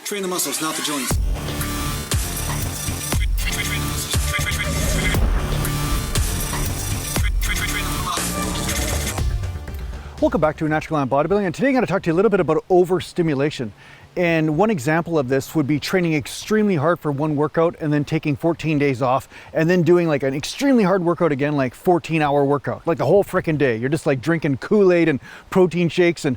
Train the muscles, not the joints. Welcome back to Natural Land Bodybuilding, and today I'm going to talk to you a little bit about overstimulation. And one example of this would be training extremely hard for one workout and then taking 14 days off and then doing like an extremely hard workout again, like 14-hour workout, like the whole freaking day. You're just like drinking Kool-Aid and protein shakes and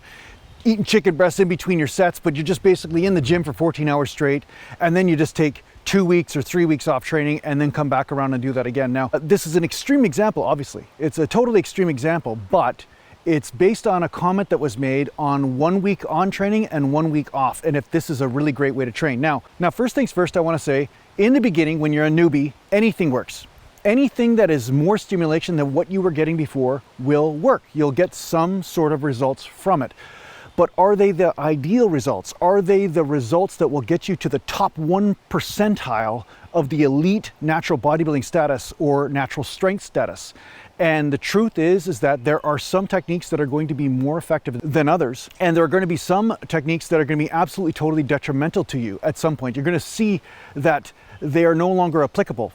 eating chicken breasts in between your sets, but you're just basically in the gym for 14 hours straight, and then you just take 2 weeks or 3 weeks off training and then come back around and do that again. Now, this is an extreme example, obviously. It's a totally extreme example, but it's based on a comment that was made on 1 week on training and 1 week off, and if this is a really great way to train. Now first things first, I want to say, in the beginning, when you're a newbie, anything works. Anything that is more stimulation than what you were getting before will work. You'll get some sort of results from it. But are they the ideal results? Are they the results that will get you to the top 1 percentile of the elite natural bodybuilding status or natural strength status? And the truth is that there are some techniques that are going to be more effective than others. And there are going to be some techniques that are going to be absolutely totally detrimental to you at some point. You're going to see that they are no longer applicable.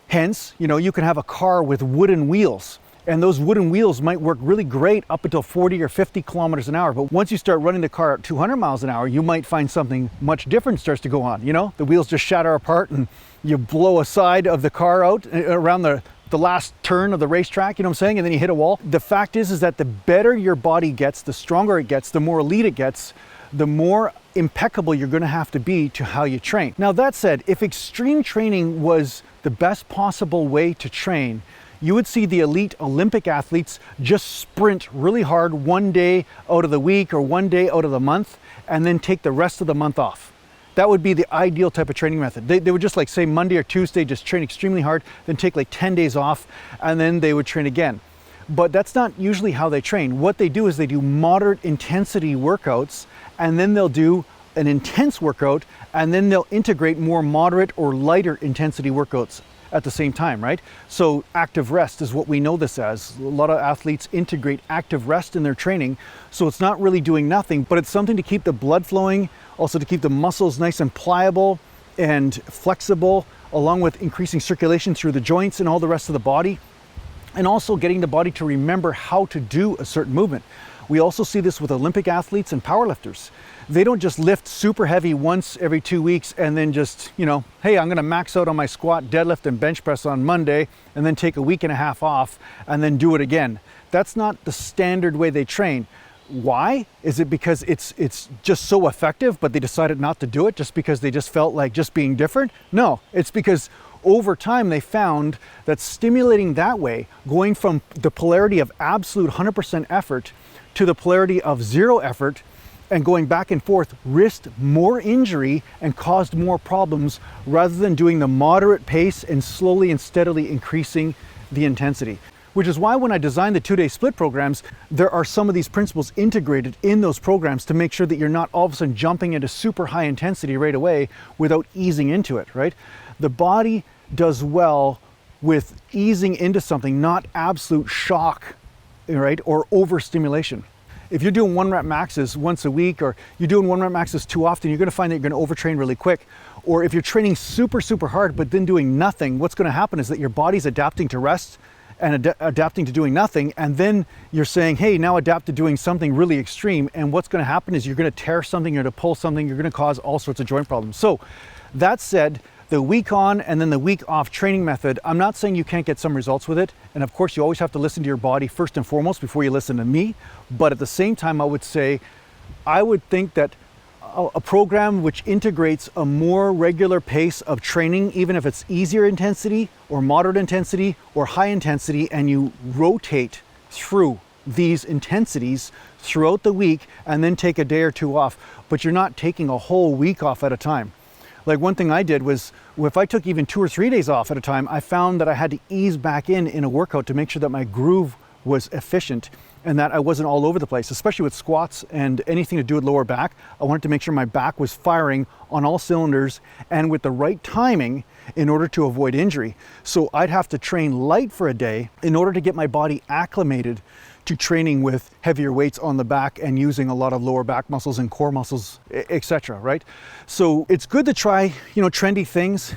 Hence, you can have a car with wooden wheels, and those wooden wheels might work really great up until 40 or 50 kilometers an hour. But once you start running the car at 200 miles an hour, you might find something much different starts to go on. The wheels just shatter apart and you blow a side of the car out around the last turn of the racetrack, you know what I'm saying? And then you hit a wall. The fact is that the better your body gets, the stronger it gets, the more elite it gets, the more impeccable you're going to have to be to how you train. Now that said, if extreme training was the best possible way to train, you would see the elite Olympic athletes just sprint really hard 1 day out of the week or 1 day out of the month and then take the rest of the month off. That would be the ideal type of training method. They would just like say Monday or Tuesday, just train extremely hard, then take like 10 days off, and then they would train again. But that's not usually how they train. What they do is they do moderate intensity workouts, and then they'll do an intense workout, and then they'll integrate more moderate or lighter intensity workouts at the same time, right? So active rest is what we know this as. A lot of athletes integrate active rest in their training. So it's not really doing nothing, but it's something to keep the blood flowing, also to keep the muscles nice and pliable and flexible, along with increasing circulation through the joints and all the rest of the body, and also getting the body to remember how to do a certain movement. We also see this with Olympic athletes and powerlifters. They don't just lift super heavy once every 2 weeks and then just, hey, I'm gonna max out on my squat, deadlift, and bench press on Monday and then take a week and a half off and then do it again. That's not the standard way they train. Why? Is it because it's just so effective, but they decided not to do it just because they just felt like just being different? No, it's because over time they found that stimulating that way, going from the polarity of absolute 100% effort to the polarity of 0 effort and going back and forth, risked more injury and caused more problems rather than doing the moderate pace and slowly and steadily increasing the intensity. Which is why when I designed the 2-day split programs, there are some of these principles integrated in those programs to make sure that you're not all of a sudden jumping into super high intensity right away without easing into it, right? The body does well with easing into something, not absolute shock, right? Or overstimulation. If you're doing 1 rep maxes once a week, or you're doing 1 rep maxes too often, you're going to find that you're going to overtrain really quick. Or if you're training super, super hard, but then doing nothing, what's going to happen is that your body's adapting to rest and adapting to doing nothing. And then you're saying, hey, now adapt to doing something really extreme. And what's going to happen is you're going to tear something, you're going to pull something, you're going to cause all sorts of joint problems. So that said, the week on and then the week off training method, I'm not saying you can't get some results with it. And of course, you always have to listen to your body first and foremost before you listen to me. But at the same time, I would think that a program which integrates a more regular pace of training, even if it's easier intensity or moderate intensity or high intensity, and you rotate through these intensities throughout the week and then take a day or 2 off, but you're not taking a whole week off at a time. Like one thing I did was, if I took even 2 or 3 days off at a time, I found that I had to ease back in a workout to make sure that my groove was efficient and that I wasn't all over the place, especially with squats and anything to do with lower back. I wanted to make sure my back was firing on all cylinders and with the right timing in order to avoid injury. So I'd have to train light for a day in order to get my body acclimated to training with heavier weights on the back and using a lot of lower back muscles and core muscles, etc., right? So it's good to try, trendy things,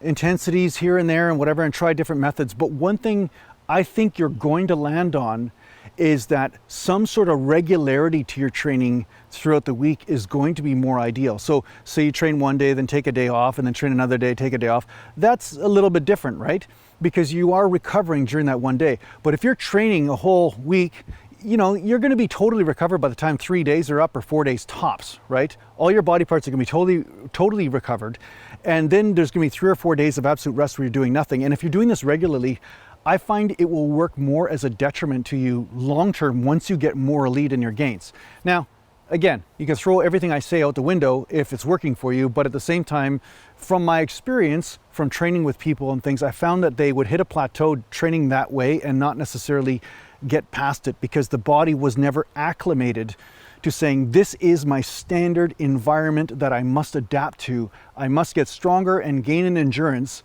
intensities here and there and whatever, and try different methods. But one thing I think you're going to land on is that some sort of regularity to your training throughout the week is going to be more ideal. So say you train one day, then take a day off, and then train another day, take a day off. That's a little bit different, right? Because you are recovering during that one day. But if you're training a whole week, you're going to be totally recovered by the time 3 days are up, or 4 days tops, right? All your body parts are going to be totally recovered. And then there's going to be 3 or 4 days of absolute rest where you're doing nothing. And if you're doing this regularly, I find it will work more as a detriment to you long-term once you get more elite in your gains. Now, again, you can throw everything I say out the window if it's working for you, but at the same time, from my experience, from training with people and things, I found that they would hit a plateau training that way and not necessarily get past it, because the body was never acclimated to saying, this is my standard environment that I must adapt to. I must get stronger and gain in endurance,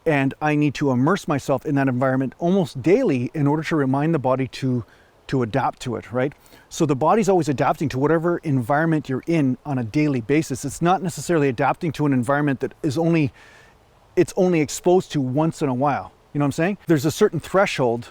and I need to immerse myself in that environment almost daily in order to remind the body to adapt to it, right? So the body's always adapting to whatever environment you're in on a daily basis. It's not necessarily adapting to an environment that it's only exposed to once in a while. You know what I'm saying? There's a certain threshold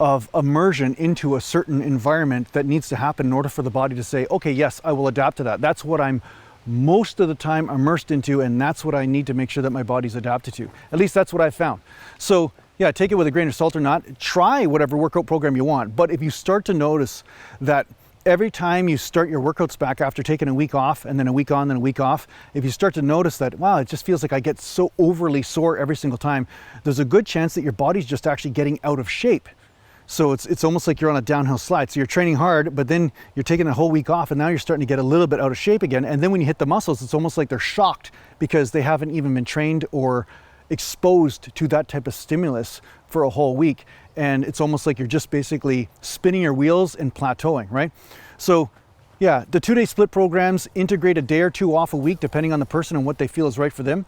of immersion into a certain environment that needs to happen in order for the body to say, okay, yes, I will adapt to that. That's what I'm most of the time immersed into, and that's what I need to make sure that my body's adapted to. At least that's what I've found. So yeah, take it with a grain of salt or not. Try whatever workout program you want. But if you start to notice that every time you start your workouts back after taking a week off, and then a week on, then a week off, if you start to notice that, wow, it just feels like I get so overly sore every single time, there's a good chance that your body's just actually getting out of shape. So it's almost like you're on a downhill slide. So you're training hard, but then you're taking a whole week off, and now you're starting to get a little bit out of shape again. And then when you hit the muscles, it's almost like they're shocked because they haven't even been trained or exposed to that type of stimulus for a whole week. And it's almost like you're just basically spinning your wheels and plateauing, right? So yeah, the 2-day split programs integrate a day or two off a week, depending on the person and what they feel is right for them.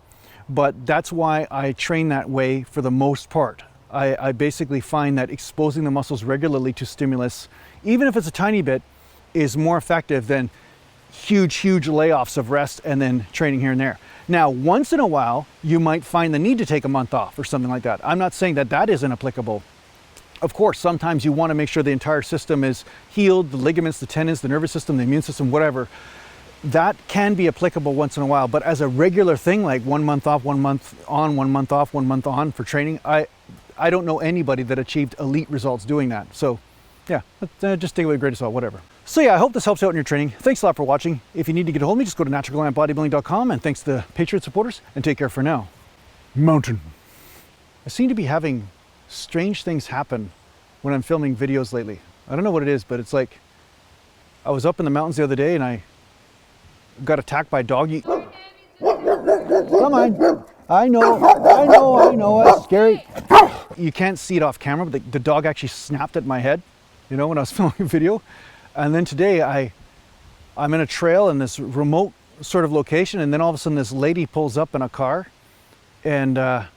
But that's why I train that way for the most part. I basically find that exposing the muscles regularly to stimulus, even if it's a tiny bit, is more effective than huge layoffs of rest and then training here and there. Now, once in a while, you might find the need to take a month off or something like that. I'm not saying that that isn't applicable. Of course, sometimes you want to make sure the entire system is healed, the ligaments, the tendons, the nervous system, the immune system, whatever. That can be applicable once in a while, but as a regular thing, like 1 month off, 1 month on, 1 month off, 1 month on for training, I don't know anybody that achieved elite results doing that. So yeah, just take it with a grain of salt, whatever. So yeah, I hope this helps out in your training. Thanks a lot for watching. If you need to get a hold of me, just go to naturalglambodybuilding.com, and thanks to the Patriot supporters, and take care for now. Mountain. I seem to be having strange things happen when I'm filming videos lately. I don't know what it is, but it's like I was up in the mountains the other day and I got attacked by a dog. Come on. I know, it's scary. You can't see it off camera, but the dog actually snapped at my head, when I was filming a video. And then today I'm in a trail in this remote sort of location, and then all of a sudden this lady pulls up in a car, and I'm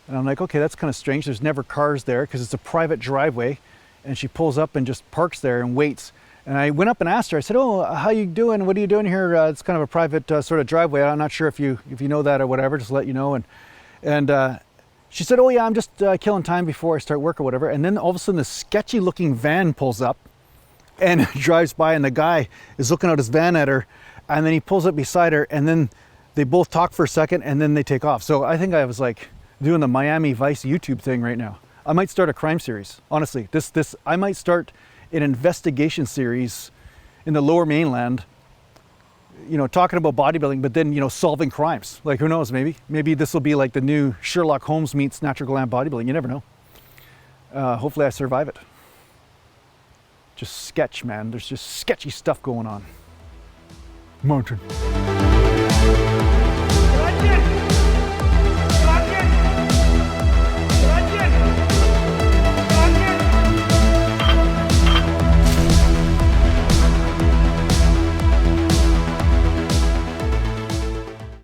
like, okay, that's kind of strange. There's never cars there because it's a private driveway, and she pulls up and just parks there and waits. And I went up and asked her, I said, oh, how you doing? What are you doing here? It's kind of a private sort of driveway. I'm not sure if you know that or whatever, just to let you know. And she said, oh yeah, I'm just killing time before I start work or whatever. And then all of a sudden this sketchy looking van pulls up and drives by, and the guy is looking out his van at her, and then he pulls up beside her, and then they both talk for a second, and then they take off. So I think I was like doing the Miami Vice YouTube thing right now. I might start a crime series, honestly. I might start an investigation series in the lower mainland, talking about bodybuilding, but then, solving crimes. Like, who knows, maybe this will be like the new Sherlock Holmes meets Natural Glam Bodybuilding. You never know. Hopefully I survive it. Just sketch, man. There's just sketchy stuff going on. Mountain.